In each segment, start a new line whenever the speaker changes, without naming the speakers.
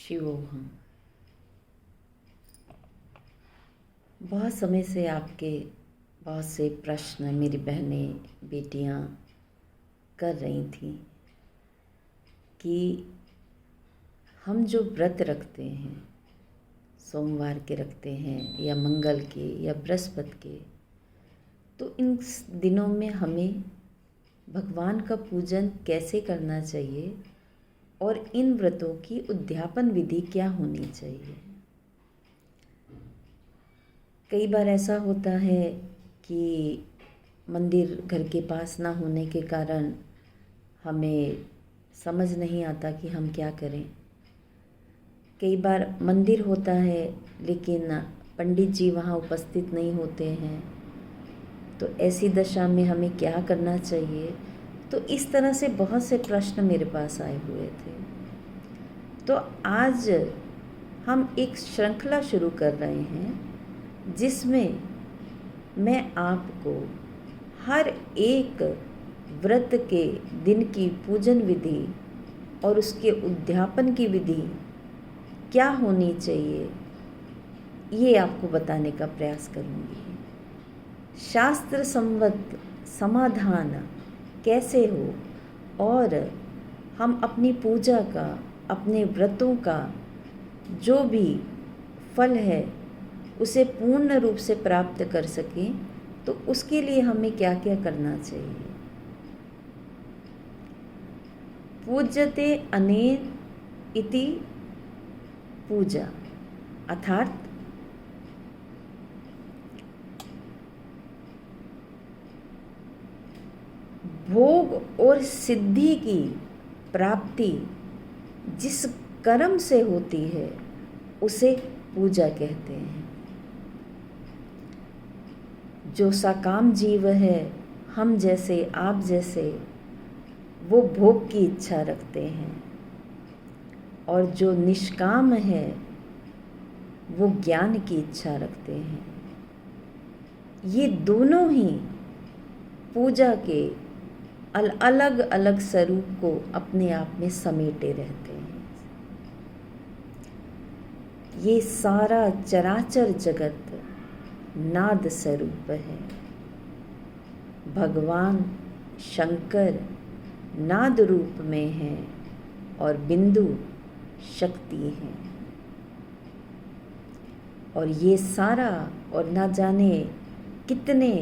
शिवोहम। बहुत समय से आपके बहुत से प्रश्न मेरी बहनें बेटियां कर रही थी कि हम जो व्रत रखते हैं, सोमवार के रखते हैं या मंगल के या बृहस्पति के, तो इन दिनों में हमें भगवान का पूजन कैसे करना चाहिए और इन व्रतों की उद्यापन विधि क्या होनी चाहिए। कई बार ऐसा होता है कि मंदिर घर के पास ना होने के कारण हमें समझ नहीं आता कि हम क्या करें। कई बार मंदिर होता है लेकिन पंडित जी वहाँ उपस्थित नहीं होते हैं, तो ऐसी दशा में हमें क्या करना चाहिए। तो इस तरह से बहुत से प्रश्न मेरे पास आए हुए थे। तो आज हम एक श्रृंखला शुरू कर रहे हैं जिसमें मैं आपको हर एक व्रत के दिन की पूजन विधि और उसके उद्यापन की विधि क्या होनी चाहिए ये आपको बताने का प्रयास करूँगी। शास्त्र सम्मत समाधान कैसे हो और हम अपनी पूजा का, अपने व्रतों का जो भी फल है उसे पूर्ण रूप से प्राप्त कर सकें, तो उसके लिए हमें क्या क्या करना चाहिए। पूज्यते अनेन इति पूजा, अर्थात भोग और सिद्धि की प्राप्ति जिस कर्म से होती है उसे पूजा कहते हैं। जो सकाम जीव है, हम जैसे आप जैसे, वो भोग की इच्छा रखते हैं, और जो निष्काम है वो ज्ञान की इच्छा रखते हैं। ये दोनों ही पूजा के अलग अलग स्वरूप को अपने आप में समेटे रहते हैं। ये सारा चराचर जगत नाद स्वरूप है। भगवान शंकर नाद रूप में है और बिंदु शक्ति है, और ये सारा और ना जाने कितने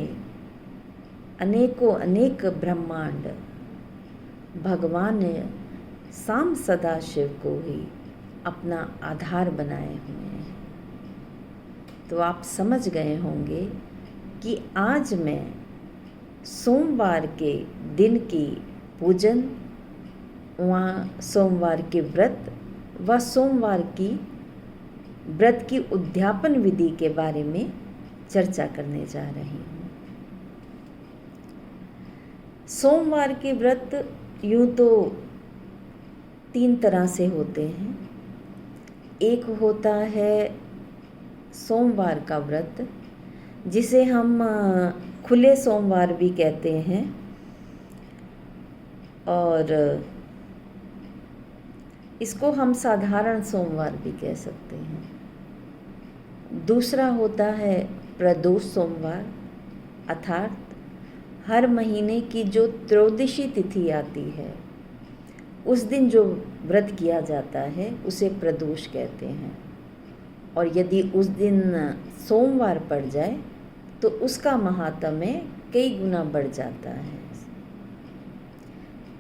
अनेकों अनेक ब्रह्मांड भगवान ने साम सदाशिव को ही अपना आधार बनाए हुए हैं। तो आप समझ गए होंगे कि आज मैं सोमवार के दिन की पूजन वहाँ सोमवार के व्रत व सोमवार की व्रत की उद्यापन विधि के बारे में चर्चा करने जा रही हूँ। सोमवार के व्रत यूँ तो 3 तरह से होते हैं। एक होता है सोमवार का व्रत, जिसे हम खुले सोमवार भी कहते हैं, और इसको हम साधारण सोमवार भी कह सकते हैं। दूसरा होता है प्रदोष सोमवार, अर्थात हर महीने की जो त्रयोदशी तिथि आती है उस दिन जो व्रत किया जाता है उसे प्रदोष कहते हैं, और यदि उस दिन सोमवार पड़ जाए तो उसका महात्म्य कई गुना बढ़ जाता है।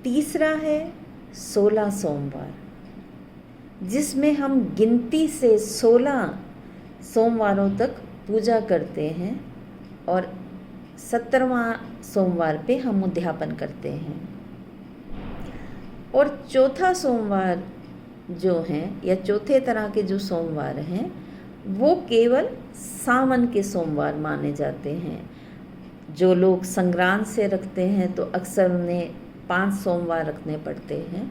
तीसरा है 16 सोमवार, जिसमें हम गिनती से 16 सोमवारों तक पूजा करते हैं और 17वां सोमवार पे हम उद्यापन करते हैं। और चौथा सोमवार जो हैं, या चौथे तरह के जो सोमवार हैं, वो केवल सावन के सोमवार माने जाते हैं। जो लोग संक्रांत से रखते हैं तो अक्सर उन्हें 5 सोमवार रखने पड़ते हैं,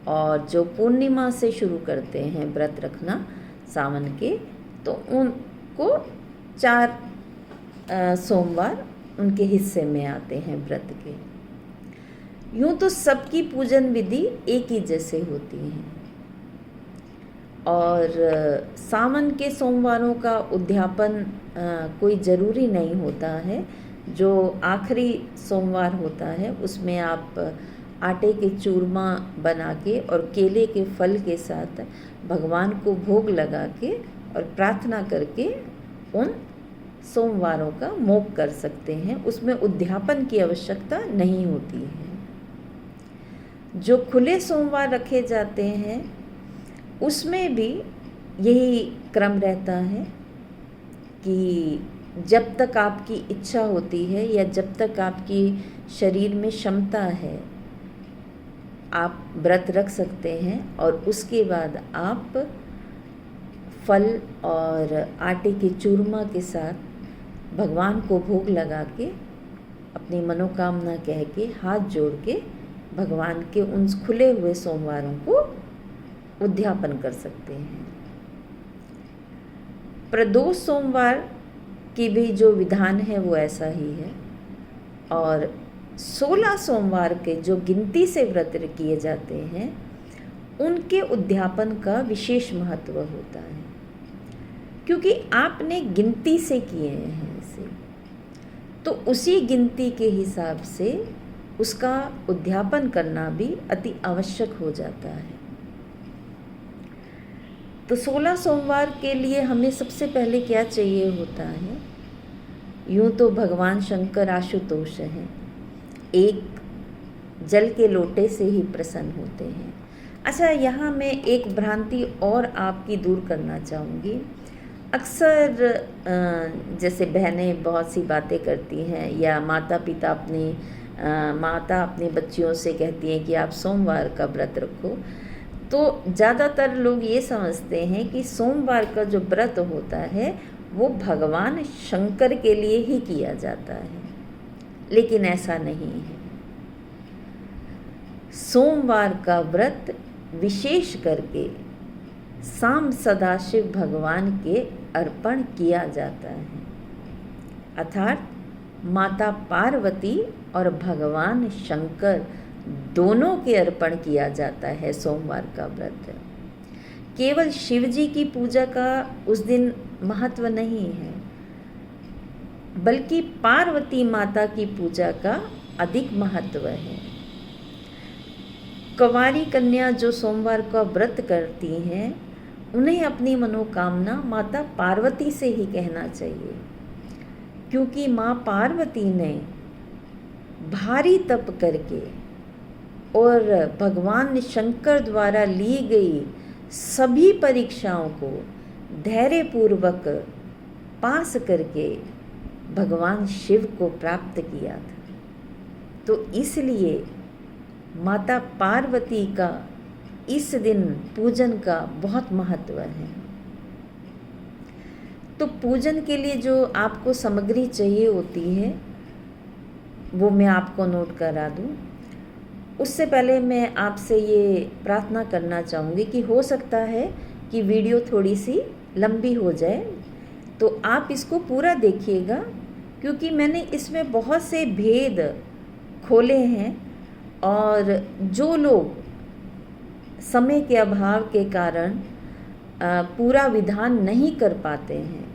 और जो पूर्णिमा से शुरू करते हैं व्रत रखना सावन के, तो उनको 4 सोमवार उनके हिस्से में आते हैं व्रत के। यूँ तो सबकी पूजन विधि एक ही जैसे होती है, और सावन के सोमवारों का उद्यापन कोई ज़रूरी नहीं होता है। जो आखिरी सोमवार होता है उसमें आप आटे के चूरमा बना के और केले के फल के साथ भगवान को भोग लगा के और प्रार्थना करके उन सोमवारों का मोक्ष कर सकते हैं। उसमें उद्यापन की आवश्यकता नहीं होती है। जो खुले सोमवार रखे जाते हैं उसमें भी यही क्रम रहता है कि जब तक आपकी इच्छा होती है या जब तक आपकी शरीर में क्षमता है आप व्रत रख सकते हैं, और उसके बाद आप फल और आटे के चूरमा के साथ भगवान को भोग लगा के अपनी मनोकामना कह के हाथ जोड़ के भगवान के उन खुले हुए सोमवारों को उद्यापन कर सकते हैं। प्रदोष सोमवार की भी जो विधान है वो ऐसा ही है, और 16 सोमवार के जो गिनती से व्रत किए जाते हैं उनके उद्यापन का विशेष महत्व होता है, क्योंकि आपने गिनती से किए हैं इसे, तो उसी गिनती के हिसाब से उसका उद्यापन करना भी अति आवश्यक हो जाता है। तो 16 सोमवार के लिए हमें सबसे पहले क्या चाहिए होता है? यूँ तो भगवान शंकर आशुतोष हैं, एक जल के लोटे से ही प्रसन्न होते हैं। अच्छा, यहाँ मैं एक भ्रांति और आपकी दूर करना चाहूँगी। अक्सर जैसे बहनें बहुत सी बातें करती हैं या माता अपनी बच्चियों से कहती हैं कि आप सोमवार का व्रत रखो, तो ज़्यादातर लोग ये समझते हैं कि सोमवार का जो व्रत होता है वो भगवान शंकर के लिए ही किया जाता है, लेकिन ऐसा नहीं है। सोमवार का व्रत विशेष करके शाम सदाशिव भगवान के अर्पण किया जाता है, अर्थात माता पार्वती और भगवान शंकर दोनों के अर्पण किया जाता है सोमवार का व्रत। केवल शिव जी की पूजा का उस दिन महत्व नहीं है, बल्कि पार्वती माता की पूजा का अधिक महत्व है। कुंवारी कन्या जो सोमवार का व्रत करती हैं उन्हें अपनी मनोकामना माता पार्वती से ही कहना चाहिए, क्योंकि माँ पार्वती ने भारी तप करके और भगवान शंकर द्वारा ली गई सभी परीक्षाओं को धैर्यपूर्वक पास करके भगवान शिव को प्राप्त किया था। तो इसलिए माता पार्वती का इस दिन पूजन का बहुत महत्व है। तो पूजन के लिए जो आपको सामग्री चाहिए होती है वो मैं आपको नोट करा दूं। उससे पहले मैं आपसे ये प्रार्थना करना चाहूँगी कि हो सकता है कि वीडियो थोड़ी सी लंबी हो जाए, तो आप इसको पूरा देखिएगा, क्योंकि मैंने इसमें बहुत से भेद खोले हैं, और जो लोग समय के अभाव के कारण पूरा विधान नहीं कर पाते हैं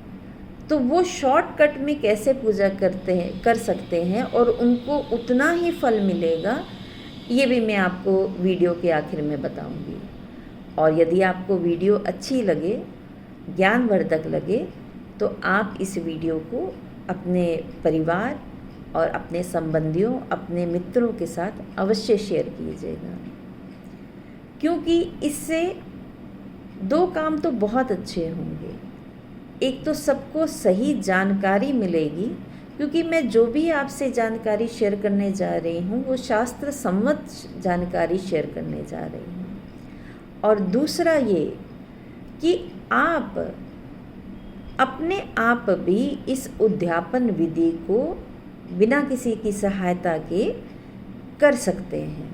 तो वो शॉर्टकट में कैसे पूजा कर सकते हैं और उनको उतना ही फल मिलेगा, ये भी मैं आपको वीडियो के आखिर में बताऊंगी। और यदि आपको वीडियो अच्छी लगे, ज्ञानवर्धक लगे, तो आप इस वीडियो को अपने परिवार और अपने संबंधियों, अपने मित्रों के साथ अवश्य शेयर कीजिएगा, क्योंकि इससे दो काम तो बहुत अच्छे होंगे। एक तो सबको सही जानकारी मिलेगी, क्योंकि मैं जो भी आपसे जानकारी शेयर करने जा रही हूँ वो शास्त्र सम्मत जानकारी शेयर करने जा रही हूँ। और दूसरा ये कि आप अपने आप भी इस उद्यापन विधि को बिना किसी की सहायता के कर सकते हैं,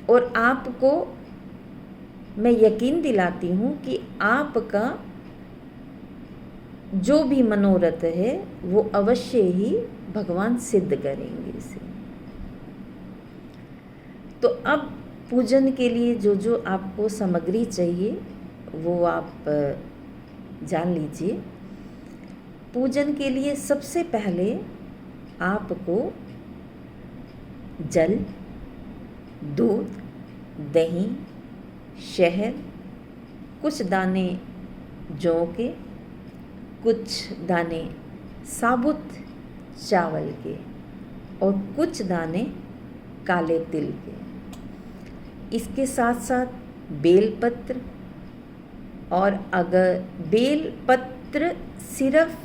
और आपको मैं यकीन दिलाती हूँ कि आपका जो भी मनोरथ है वो अवश्य ही भगवान सिद्ध करेंगे इसे। तो अब पूजन के लिए जो जो आपको सामग्री चाहिए वो आप जान लीजिए। पूजन के लिए सबसे पहले आपको जल, दूध, दही, शहद, कुछ दाने जौ के, कुछ दाने साबुत चावल के और कुछ दाने काले तिल के। इसके साथ साथ बेलपत्र, और अगर बेलपत्र सिर्फ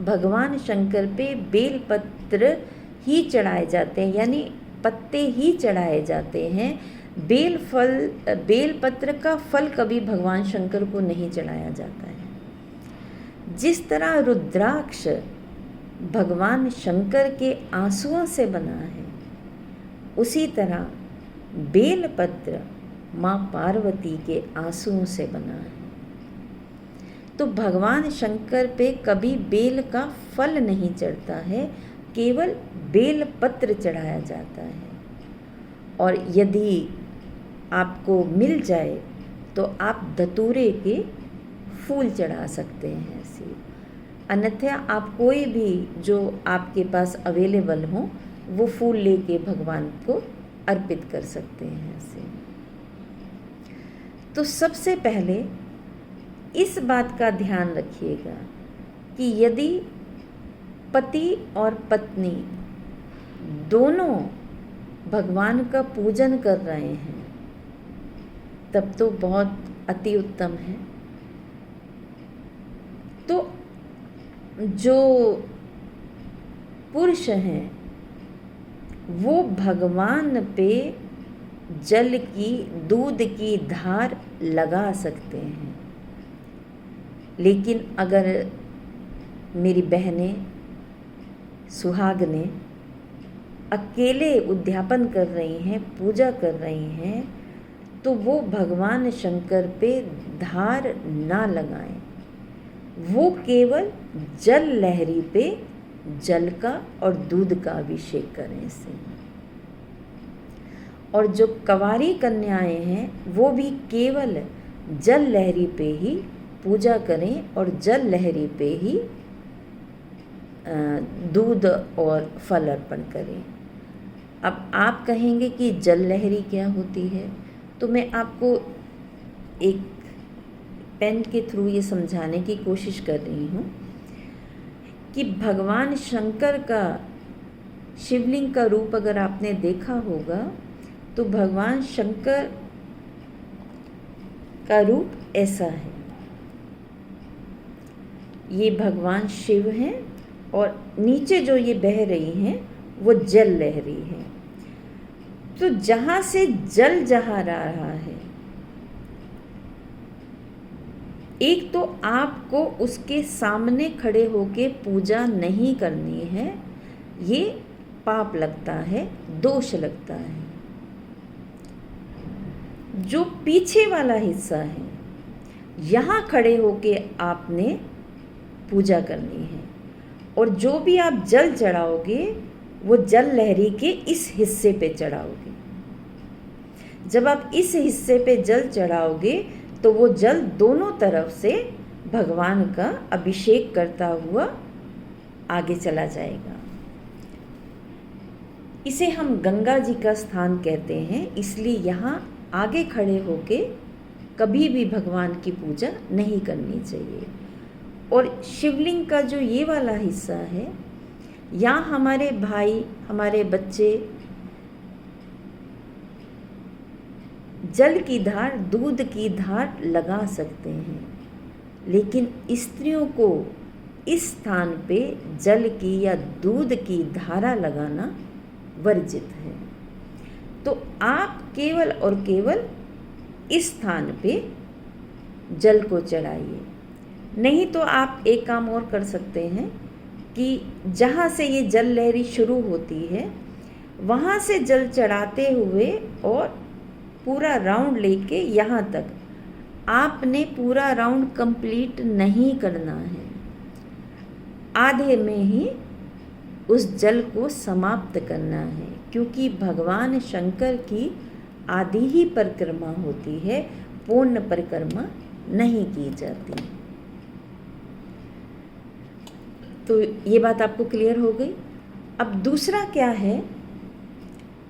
भगवान शंकर पे बेलपत्र ही चढ़ाए जाते हैं, यानी पत्ते ही चढ़ाए जाते हैं, बेलपत्र का फल कभी भगवान शंकर को नहीं चढ़ाया जाता है। जिस तरह रुद्राक्ष भगवान शंकर के आंसुओं से बना है, उसी तरह बेलपत्र माँ पार्वती के आंसुओं से बना है। तो भगवान शंकर पे कभी बेल का फल नहीं चढ़ता है, केवल बेलपत्र चढ़ाया जाता है। और यदि आपको मिल जाए तो आप धतूरे के फूल चढ़ा सकते हैं ऐसे। अन्यथा आप कोई भी जो आपके पास अवेलेबल हो वो फूल लेके भगवान को अर्पित कर सकते हैं ऐसे। तो सबसे पहले इस बात का ध्यान रखिएगा कि यदि पति और पत्नी दोनों भगवान का पूजन कर रहे हैं तब तो बहुत अति उत्तम है। तो जो पुरुष हैं वो भगवान पे जल की, दूध की धार लगा सकते हैं। लेकिन अगर मेरी बहनें सुहागनें अकेले उद्यापन कर रही हैं, पूजा कर रही हैं, तो वो भगवान शंकर पे धार ना लगाएं। वो केवल जल लहरी पे जल का और दूध का अभिषेक करें इससे। और जो कंवारी कन्याएं हैं वो भी केवल जल लहरी पे ही पूजा करें और जल लहरी पे ही दूध और फल अर्पण करें। अब आप कहेंगे कि जल लहरी क्या होती है, तो मैं आपको एक पेन के थ्रू ये समझाने की कोशिश कर रही हूँ कि भगवान शंकर का शिवलिंग का रूप अगर आपने देखा होगा तो भगवान शंकर का रूप ऐसा है। ये भगवान शिव हैं और नीचे जो ये बह रही हैं वो जल लहरी है। तो जहाँ से जल जा रहा है, एक तो आपको उसके सामने खड़े होके पूजा नहीं करनी है, ये पाप लगता है, दोष लगता है। जो पीछे वाला हिस्सा है यहाँ खड़े होके आपने पूजा करनी है, और जो भी आप जल चढ़ाओगे वो जल लहरी के इस हिस्से पे चढ़ाओगे। जब आप इस हिस्से पे जल चढ़ाओगे तो वो जल दोनों तरफ से भगवान का अभिषेक करता हुआ आगे चला जाएगा। इसे हम गंगा जी का स्थान कहते हैं, इसलिए यहाँ आगे खड़े होके कभी भी भगवान की पूजा नहीं करनी चाहिए। और शिवलिंग का जो ये वाला हिस्सा है, यहाँ हमारे भाई, हमारे बच्चे जल की धार, दूध की धार लगा सकते हैं, लेकिन स्त्रियों को इस स्थान पे जल की या दूध की धारा लगाना वर्जित है। तो आप केवल और केवल इस स्थान पे जल को चढ़ाइए। नहीं तो आप एक काम और कर सकते हैं कि जहाँ से ये जल लहरी शुरू होती है वहाँ से जल चढ़ाते हुए और पूरा राउंड लेके यहाँ तक आपने पूरा राउंड कंप्लीट नहीं करना है। आधे में ही उस जल को समाप्त करना है, क्योंकि भगवान शंकर की आधी ही परिक्रमा होती है, पूर्ण परिक्रमा नहीं की जाती। तो ये बात आपको क्लियर हो गई। अब दूसरा क्या है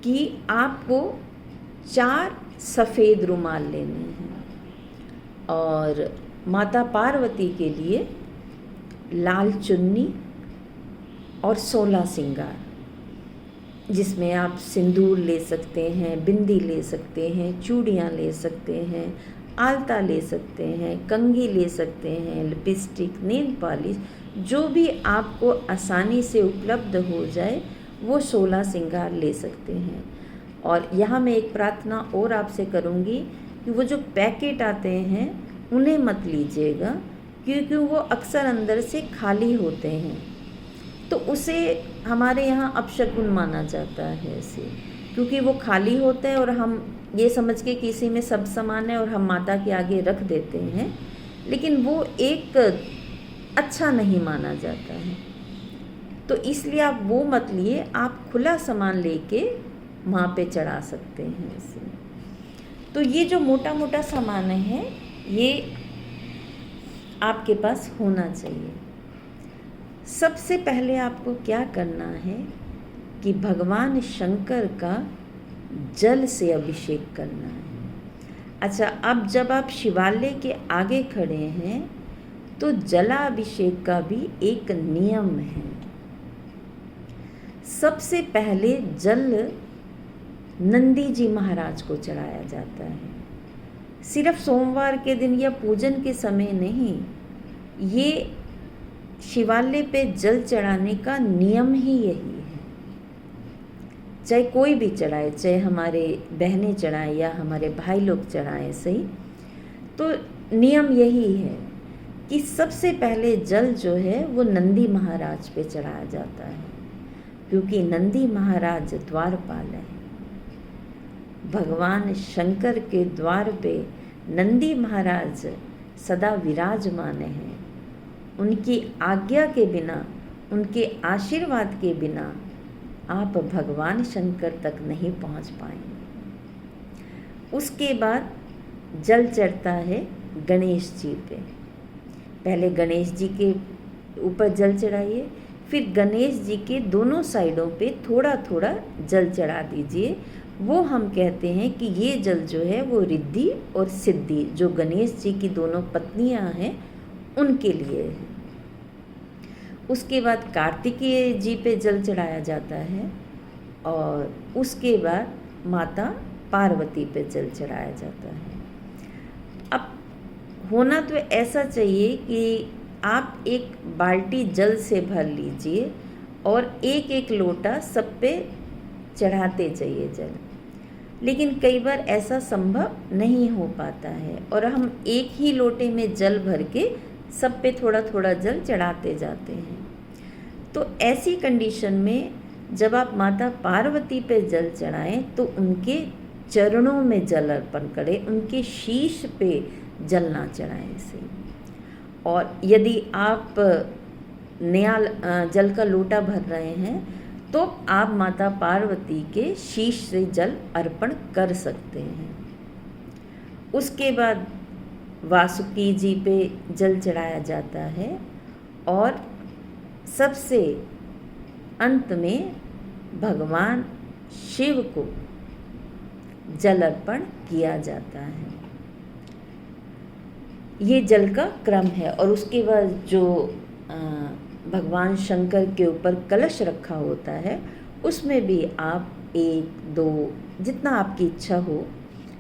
कि आपको 4 सफ़ेद रुमाल लेने हैं और माता पार्वती के लिए लाल चुन्नी और 16 श्रृंगार, जिसमें आप सिंदूर ले सकते हैं, बिंदी ले सकते हैं, चूड़ियाँ ले सकते हैं, आलता ले सकते हैं, कंघी ले सकते हैं, लिपस्टिक, नेल पॉलिश, जो भी आपको आसानी से उपलब्ध हो जाए वो 16 श्रृंगार ले सकते हैं। और यहाँ मैं एक प्रार्थना और आपसे करूँगी कि वो जो पैकेट आते हैं उन्हें मत लीजिएगा, क्योंकि वो अक्सर अंदर से खाली होते हैं, तो उसे हमारे यहाँ अपशकुन माना जाता है ऐसे, क्योंकि वो खाली होते हैं और हम ये समझ के कि इसी में सब सामान है और हम माता के आगे रख देते हैं, लेकिन वो एक अच्छा नहीं माना जाता है। तो इसलिए आप वो मत लिए, आप खुला सामान लेके वहाँ पे चढ़ा सकते हैं इसे। तो ये जो मोटा मोटा सामान है ये आपके पास होना चाहिए। सबसे पहले आपको क्या करना है कि भगवान शंकर का जल से अभिषेक करना है। अच्छा, अब जब आप शिवालय के आगे खड़े हैं तो जलाभिषेक का भी एक नियम है। सबसे पहले जल नंदी जी महाराज को चढ़ाया जाता है। सिर्फ सोमवार के दिन या पूजन के समय नहीं, ये शिवालय पे जल चढ़ाने का नियम ही यही है। चाहे कोई भी चढ़ाए, चाहे हमारे बहनें चढ़ाएं या हमारे भाई लोग चढ़ाएं, सही, तो नियम यही है कि सबसे पहले जल जो है वो नंदी महाराज पे चढ़ाया जाता है, क्योंकि नंदी महाराज द्वारपाल है। भगवान शंकर के द्वार पे नंदी महाराज सदा विराजमान हैं। उनकी आज्ञा के बिना, उनके आशीर्वाद के बिना आप भगवान शंकर तक नहीं पहुंच पाएंगे। उसके बाद जल चढ़ता है गणेश जी पे। पहले गणेश जी के ऊपर जल चढ़ाइए, फिर गणेश जी के दोनों साइडों पे थोड़ा थोड़ा जल चढ़ा दीजिए। वो हम कहते हैं कि ये जल जो है वो रिद्धि और सिद्धि, जो गणेश जी की दोनों पत्नियां हैं, उनके लिए है। उसके बाद कार्तिकेय जी पे जल चढ़ाया जाता है और उसके बाद माता पार्वती पे जल चढ़ाया जाता है। अब होना तो ऐसा चाहिए कि आप एक बाल्टी जल से भर लीजिए और एक एक लोटा सब पे चढ़ाते जाइए जल, लेकिन कई बार ऐसा संभव नहीं हो पाता है और हम एक ही लोटे में जल भर के सब पे थोड़ा थोड़ा जल चढ़ाते जाते हैं। तो ऐसी कंडीशन में जब आप माता पार्वती पे जल चढ़ाएं तो उनके चरणों में जल अर्पण करें, उनके शीश पे जल ना चढ़ाएं से। और यदि आप नया जल का लोटा भर रहे हैं तो आप माता पार्वती के शीश से जल अर्पण कर सकते हैं। उसके बाद वासुकी जी पे जल चढ़ाया जाता है और सबसे अंत में भगवान शिव को जल अर्पण किया जाता है। ये जल का क्रम है। और उसके बाद जो भगवान शंकर के ऊपर कलश रखा होता है उसमें भी आप 1-2 जितना आपकी इच्छा हो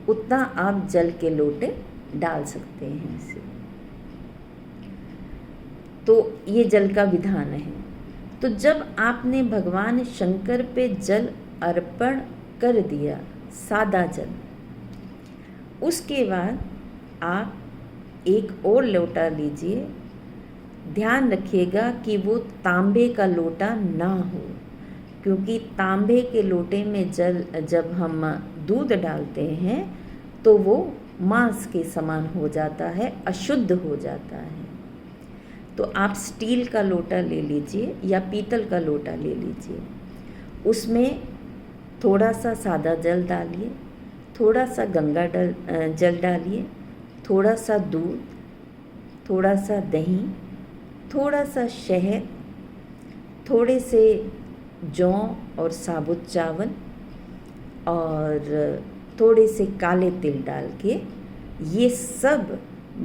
उतना आप जल के लोटे डाल सकते हैं इसे। तो ये जल का विधान है। तो जब आपने भगवान शंकर पे जल अर्पण कर दिया, सादा जल, उसके बाद आप एक और लोटा लीजिए। ध्यान रखिएगा कि वो तांबे का लोटा ना हो, क्योंकि तांबे के लोटे में जल जब हम दूध डालते हैं तो वो मांस के समान हो जाता है, अशुद्ध हो जाता है। तो आप स्टील का लोटा ले लीजिए या पीतल का लोटा ले लीजिए, उसमें थोड़ा सा सादा जल डालिए, थोड़ा सा गंगा जल डालिए, थोड़ा सा दूध थोड़ा सा दही, थोड़ा सा शहद, थोड़े से जौ और साबुत चावल और थोड़े से काले तिल डाल के ये सब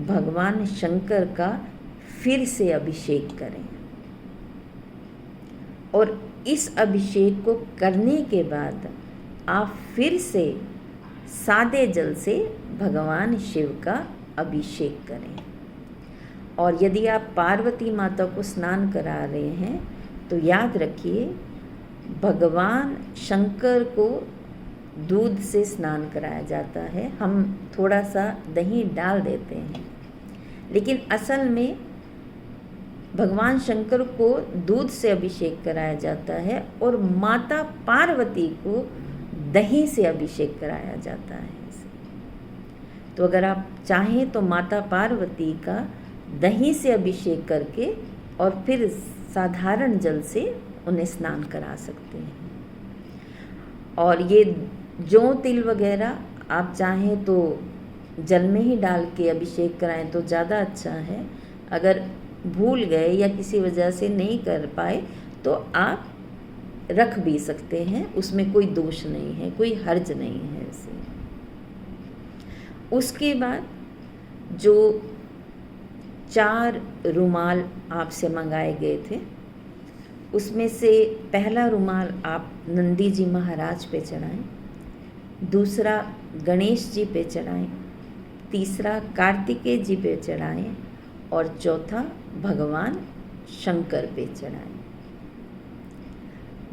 भगवान शंकर का फिर से अभिषेक करें। और इस अभिषेक को करने के बाद आप फिर से सादे जल से भगवान शिव का अभिषेक करें। और यदि आप पार्वती माता को स्नान करा रहे हैं तो याद रखिए भगवान शंकर को दूध से स्नान कराया जाता है। हम थोड़ा सा दही डाल देते हैं, लेकिन असल में भगवान शंकर को दूध से अभिषेक कराया जाता है और माता पार्वती को दही से अभिषेक कराया जाता है। तो अगर आप चाहें तो माता पार्वती का दही से अभिषेक करके और फिर साधारण जल से उन्हें स्नान करा सकते हैं। और ये जौ तिल वगैरह आप चाहें तो जल में ही डाल के अभिषेक कराएं तो ज़्यादा अच्छा है। अगर भूल गए या किसी वजह से नहीं कर पाए तो आप रख भी सकते हैं, उसमें कोई दोष नहीं है, कोई हर्ज नहीं है इसे। उसके बाद जो 4 रुमाल आपसे मंगाए गए थे उसमें से पहला रुमाल आप नंदी जी महाराज पे चढ़ाएं, दूसरा गणेश जी पे चढ़ाएं, तीसरा कार्तिकेय जी पे चढ़ाएं और चौथा भगवान शंकर पे चढ़ाएं।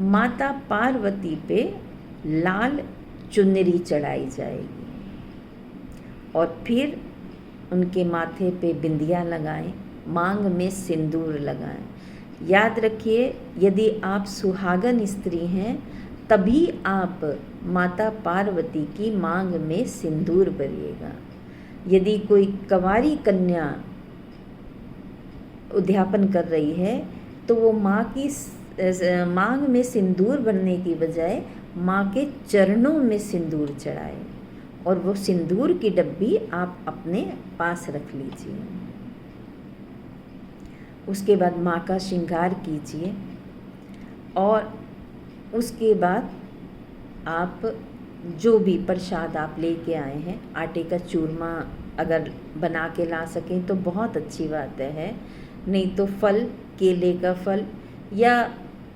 माता पार्वती पे लाल चुनरी चढ़ाई जाएगी और फिर उनके माथे पे बिंदिया लगाएं, मांग में सिंदूर लगाएं। याद रखिए यदि आप सुहागन स्त्री हैं तभी आप माता पार्वती की मांग में सिंदूर भरिएगा। यदि कोई कंवारी कन्या उद्यापन कर रही है तो वो माँ की मांग में सिंदूर भरने की बजाय माँ के चरणों में सिंदूर चढ़ाए और वो सिंदूर की डब्बी आप अपने पास रख लीजिए। उसके बाद माँ का श्रृंगार कीजिए और उसके बाद आप जो भी प्रसाद आप लेके आए हैं, आटे का चूरमा अगर बना के ला सकें तो बहुत अच्छी बात है, नहीं तो फल, केले का फल या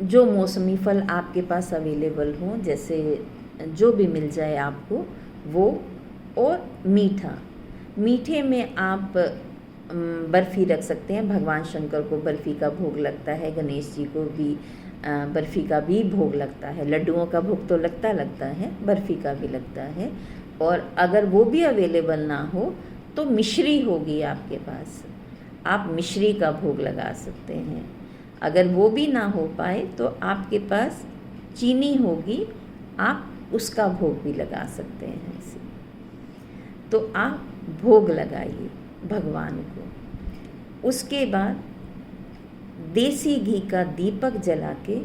जो मौसमी फल आपके पास अवेलेबल हो, जैसे जो भी मिल जाए आपको वो, और मीठे में आप बर्फ़ी रख सकते हैं। भगवान शंकर को बर्फ़ी का भोग लगता है, गणेश जी को भी बर्फ़ी का भी भोग लगता है। लड्डुओं का भोग तो लगता है, बर्फ़ी का भी लगता है। और अगर वो भी अवेलेबल ना हो तो मिश्री होगी आपके पास, आप मिश्री का भोग लगा सकते हैं। अगर वो भी ना हो पाए तो आपके पास चीनी होगी, आप उसका भोग भी लगा सकते हैं। तो आप भोग लगाइए भगवान को। उसके बाद देसी घी का दीपक जला के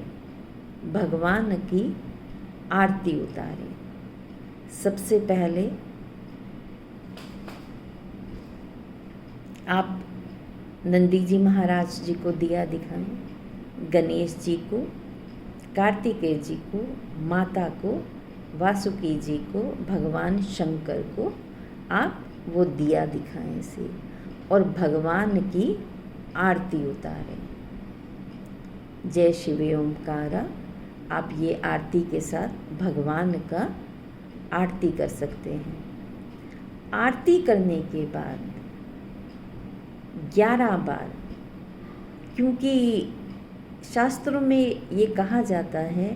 भगवान की आरती उतारें। सबसे पहले आप नंदी जी महाराज जी को दिया दिखाएं, गणेश जी को, कार्तिकेय जी को, माता को, वासुकी जी को, भगवान शंकर को आप वो दिया दिखाएं से और भगवान की आरती उतारें। जय शिव ओमकारा, आप ये आरती के साथ भगवान का आरती कर सकते हैं। आरती करने के बाद 11 बार, क्योंकि शास्त्रों में ये कहा जाता है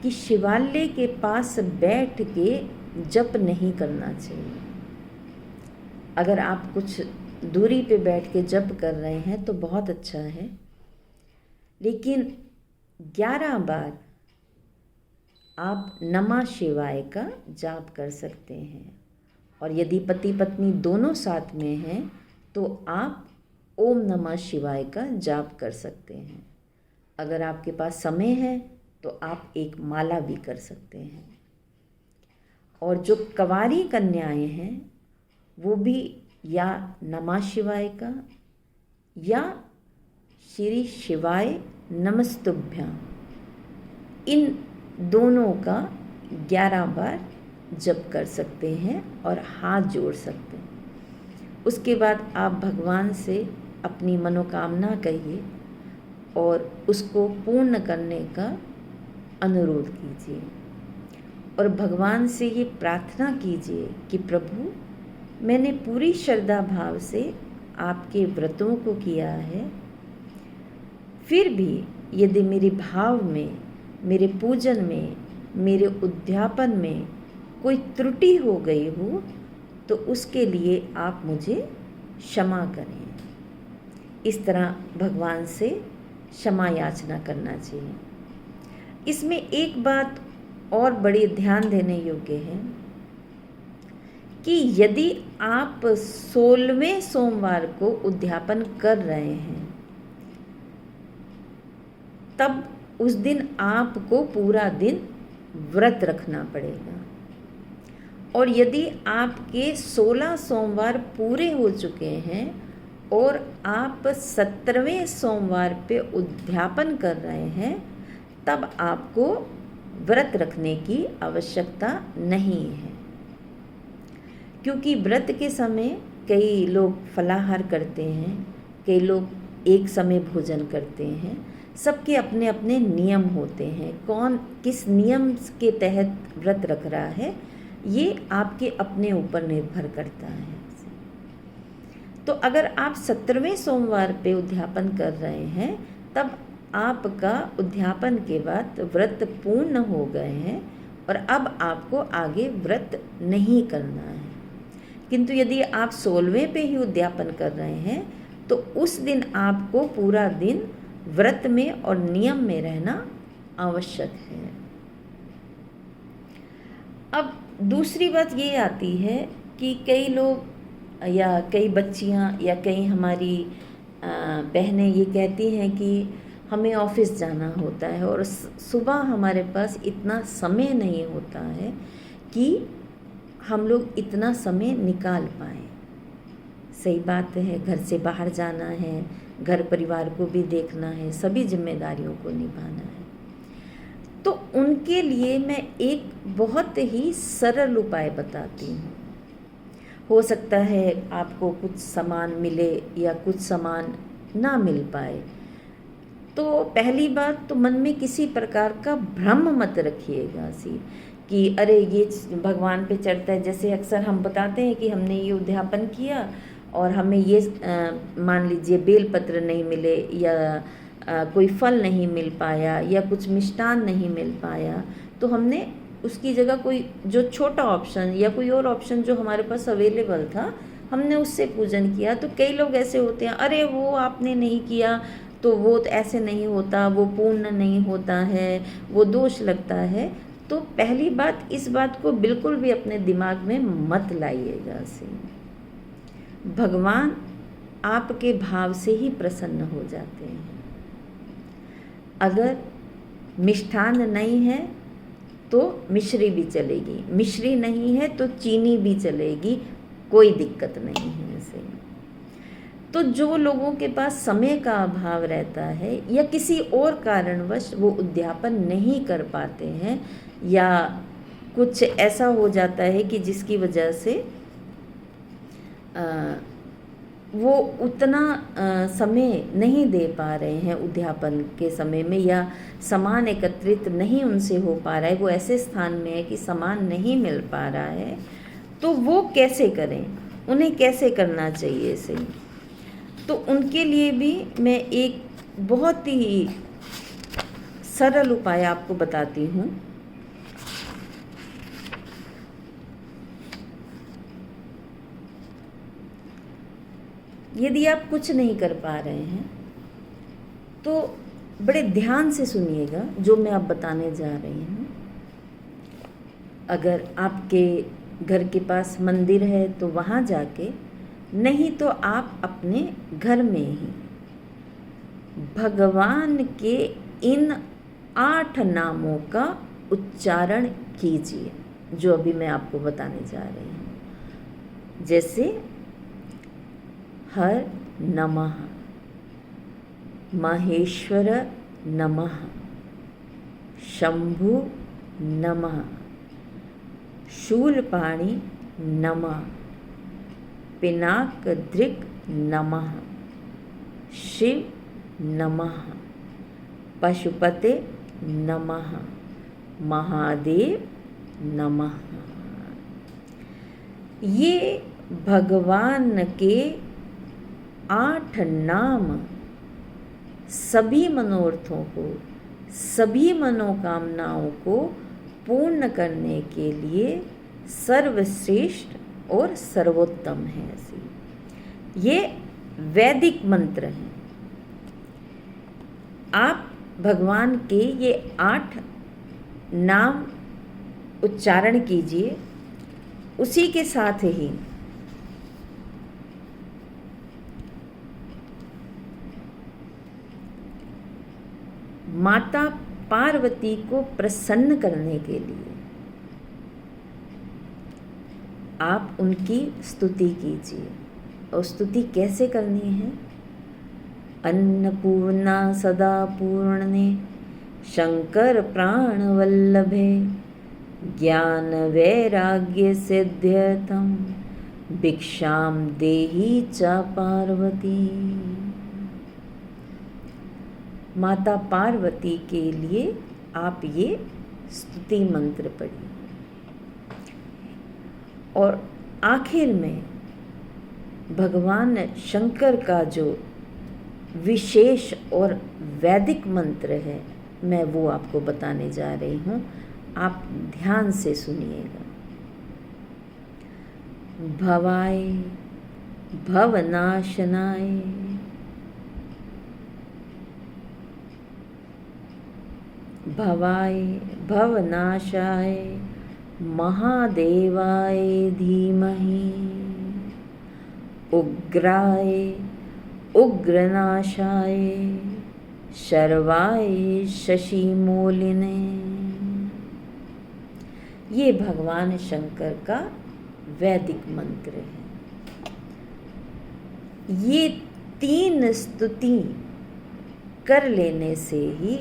कि शिवालय के पास बैठ के जप नहीं करना चाहिए। अगर आप कुछ दूरी पे बैठ के जप कर रहे हैं तो बहुत अच्छा है, लेकिन 11 बार आप नमः शिवाय का जाप कर सकते हैं। और यदि पति पत्नी दोनों साथ में हैं तो आप ओम नमः शिवाय का जाप कर सकते हैं। अगर आपके पास समय है तो आप एक माला भी कर सकते हैं। और जो कंवारी कन्याएं हैं वो भी या नमः शिवाय का या श्री शिवाय नमस्तुभ्यां, इन दोनों का 11 बार जप कर सकते हैं और हाथ जोड़ सकते हैं। उसके बाद आप भगवान से अपनी मनोकामना कहिए और उसको पूर्ण करने का अनुरोध कीजिए और भगवान से ये प्रार्थना कीजिए कि प्रभु, मैंने पूरी श्रद्धा भाव से आपके व्रतों को किया है, फिर भी यदि मेरे भाव में, मेरे पूजन में, मेरे उद्यापन में कोई त्रुटि हो गई हो तो उसके लिए आप मुझे क्षमा करें। इस तरह भगवान से क्षमा याचना करना चाहिए। इसमें एक बात और बड़ी ध्यान देने योग्य है कि यदि आप 16वें सोमवार को उद्यापन कर रहे हैं तब उस दिन आपको पूरा दिन व्रत रखना पड़ेगा, और यदि आपके 16 सोमवार पूरे हो चुके हैं और आप 17वें सोमवार पे उद्यापन कर रहे हैं तब आपको व्रत रखने की आवश्यकता नहीं है, क्योंकि व्रत के समय कई लोग फलाहार करते हैं, कई लोग एक समय भोजन करते हैं। सबके अपने अपने नियम होते हैं। कौन किस नियम के तहत व्रत रख रहा है ये आपके अपने ऊपर निर्भर करता है। तो अगर आप 17वें सोमवार पे उद्यापन कर रहे हैं तब आपका उद्यापन के बाद व्रत पूर्ण हो गए हैं और अब आपको आगे व्रत नहीं करना है। किंतु यदि आप 16वें पे ही उद्यापन कर रहे हैं तो उस दिन आपको पूरा दिन व्रत में और नियम में रहना आवश्यक है। अब दूसरी बात ये आती है कि कई लोग या कई बच्चियां या कई हमारी बहनें ये कहती हैं कि हमें ऑफिस जाना होता है और सुबह हमारे पास इतना समय नहीं होता है कि हम लोग इतना समय निकाल पाएँ। सही बात है, घर से बाहर जाना है, घर परिवार को भी देखना है, सभी जिम्मेदारियों को निभाना है। तो उनके लिए मैं एक बहुत ही सरल उपाय बताती हूँ। हो सकता है आपको कुछ सामान मिले या कुछ सामान ना मिल पाए, तो पहली बात तो मन में किसी प्रकार का भ्रम मत रखिएगा कि अरे ये भगवान पे चढ़ता है। जैसे अक्सर हम बताते हैं कि हमने ये उद्यापन किया और हमें ये मान लीजिए बेलपत्र नहीं मिले या कोई फल नहीं मिल पाया या कुछ मिष्टान नहीं मिल पाया, तो हमने उसकी जगह कोई जो छोटा ऑप्शन या कोई और ऑप्शन जो हमारे पास अवेलेबल था हमने उससे पूजन किया। तो कई लोग ऐसे होते हैं, अरे वो आपने नहीं किया तो वो ऐसे नहीं होता, वो पूर्ण नहीं होता है, वो दोष लगता है। तो पहली बात, इस बात को बिल्कुल भी अपने दिमाग में मत लाइएगा। भगवान आपके भाव से ही प्रसन्न हो जाते हैं। अगर मिष्ठान नहीं है तो मिश्री भी चलेगी, मिश्री नहीं है तो चीनी भी चलेगी, कोई दिक्कत नहीं है इसे। तो जो लोगों के पास समय का अभाव रहता है या किसी और कारणवश वो उद्यापन नहीं कर पाते हैं या कुछ ऐसा हो जाता है कि जिसकी वजह से वो उतना समय नहीं दे पा रहे हैं उद्यापन के समय में, या सामान एकत्रित नहीं उनसे हो पा रहा है, वो ऐसे स्थान में है कि सामान नहीं मिल पा रहा है, तो वो कैसे करें, उन्हें कैसे करना चाहिए इसे। तो उनके लिए भी मैं एक बहुत ही सरल उपाय आपको बताती हूँ। यदि आप कुछ नहीं कर पा रहे हैं तो बड़े ध्यान से सुनिएगा जो मैं अब बताने जा रही हूँ। अगर आपके घर के पास मंदिर है तो वहाँ जाके, नहीं तो आप अपने घर में ही भगवान के इन 8 नामों का उच्चारण कीजिए जो अभी मैं आपको बताने जा रही हूँ। जैसे हर नमः, महेश्वर नमः, शंभु नमः, शूलपाणि नमः, पिनाकदृक् नमः, शिव नमः, पशुपते नमः, महादेव नमः। ये भगवान के 8 नाम सभी मनोरथों को, सभी मनोकामनाओं को पूर्ण करने के लिए सर्वश्रेष्ठ और सर्वोत्तम है। ये वैदिक मंत्र हैं। आप भगवान के ये 8 नाम उच्चारण कीजिए, उसी के साथ ही माता पार्वती को प्रसन्न करने के लिए आप उनकी स्तुति कीजिए। और स्तुति कैसे करनी है? अन्नपूर्णा सदा पूर्णे, शंकर प्राण वल्लभे, ज्ञान वैराग्य सिद्ध्यर्थम, भिक्षाम देहि च पार्वती। माता पार्वती के लिए आप ये स्तुति मंत्र पढ़िए। और आखिर में भगवान शंकर का जो विशेष और वैदिक मंत्र है, मैं वो आपको बताने जा रही हूँ। आप ध्यान से सुनिएगा। भवाय भवनाशनाय, भवाय भवनाशाय, महादेवाय धीमहि, उग्राय उग्रनाशाय, शर्वाय शशिमूलिने। ये भगवान शंकर का वैदिक मंत्र है। ये 3 स्तुति कर लेने से ही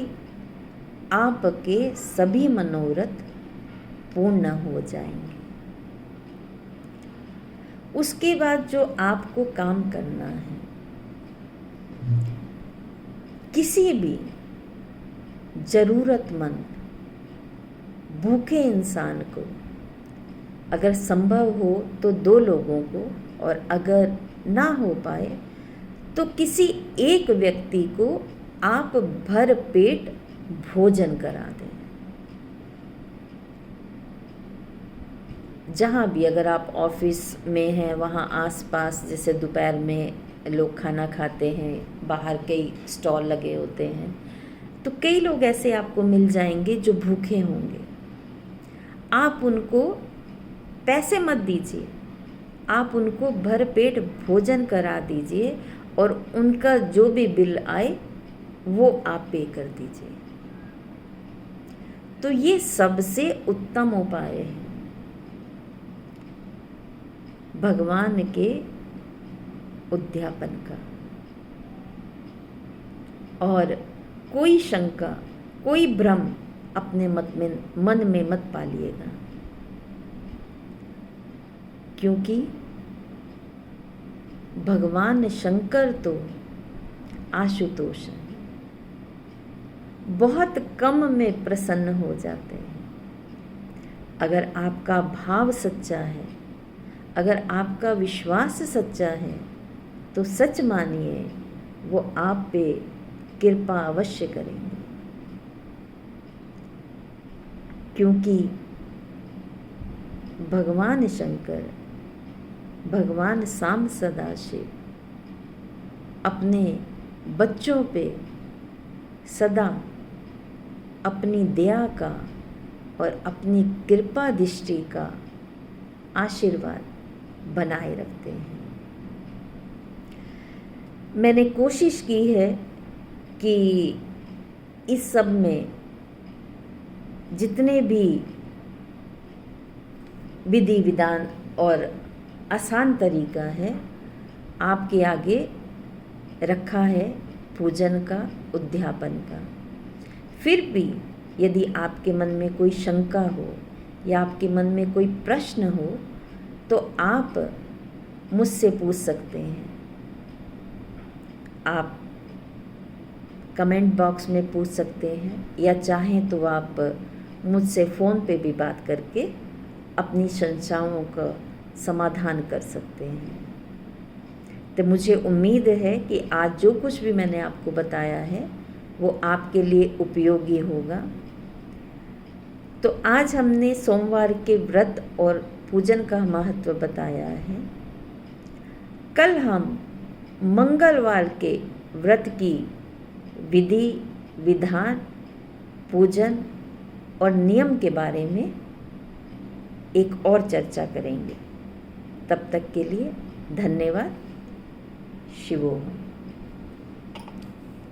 आपके सभी मनोरथ पूर्ण हो जाएंगे। उसके बाद जो आपको काम करना है, किसी भी जरूरतमंद भूखे इंसान को, अगर संभव हो तो 2 लोगों को, और अगर ना हो पाए तो किसी एक व्यक्ति को आप भर पेट भोजन करा दें। जहाँ भी, अगर आप ऑफिस में हैं वहाँ आसपास, जैसे दोपहर में लोग खाना खाते हैं, बाहर कई स्टॉल लगे होते हैं, तो कई लोग ऐसे आपको मिल जाएंगे जो भूखे होंगे। आप उनको पैसे मत दीजिए, आप उनको भर पेट भोजन करा दीजिए और उनका जो भी बिल आए वो आप पे कर दीजिए। तो ये सबसे उत्तम उपाय है भगवान के उद्यापन का। और कोई शंका, कोई भ्रम अपने मन में मत पालिएगा, क्योंकि भगवान शंकर तो आशुतोष है, बहुत कम में प्रसन्न हो जाते हैं। अगर आपका भाव सच्चा है, अगर आपका विश्वास सच्चा है, तो सच मानिए वो आप पे कृपा अवश्य करेंगे। क्योंकि भगवान शंकर, भगवान सांब सदाशिव अपने बच्चों पे सदा अपनी दया का और अपनी कृपा दृष्टि का आशीर्वाद बनाए रखते हैं। मैंने कोशिश की है कि इस सब में जितने भी विधि विधान और आसान तरीका है, आपके आगे रखा है पूजन का, उद्यापन का। फिर भी यदि आपके मन में कोई शंका हो या आपके मन में कोई प्रश्न हो तो आप मुझसे पूछ सकते हैं। आप कमेंट बॉक्स में पूछ सकते हैं या चाहें तो आप मुझसे फ़ोन पे भी बात करके अपनी शंकाओं का समाधान कर सकते हैं। तो मुझे उम्मीद है कि आज जो कुछ भी मैंने आपको बताया है वो आपके लिए उपयोगी होगा। तो आज हमने सोमवार के व्रत और पूजन का महत्व बताया है। कल हम मंगलवार के व्रत की विधि, विधान, पूजन और नियम के बारे में एक और चर्चा करेंगे। तब तक के लिए धन्यवाद। शिवोहम।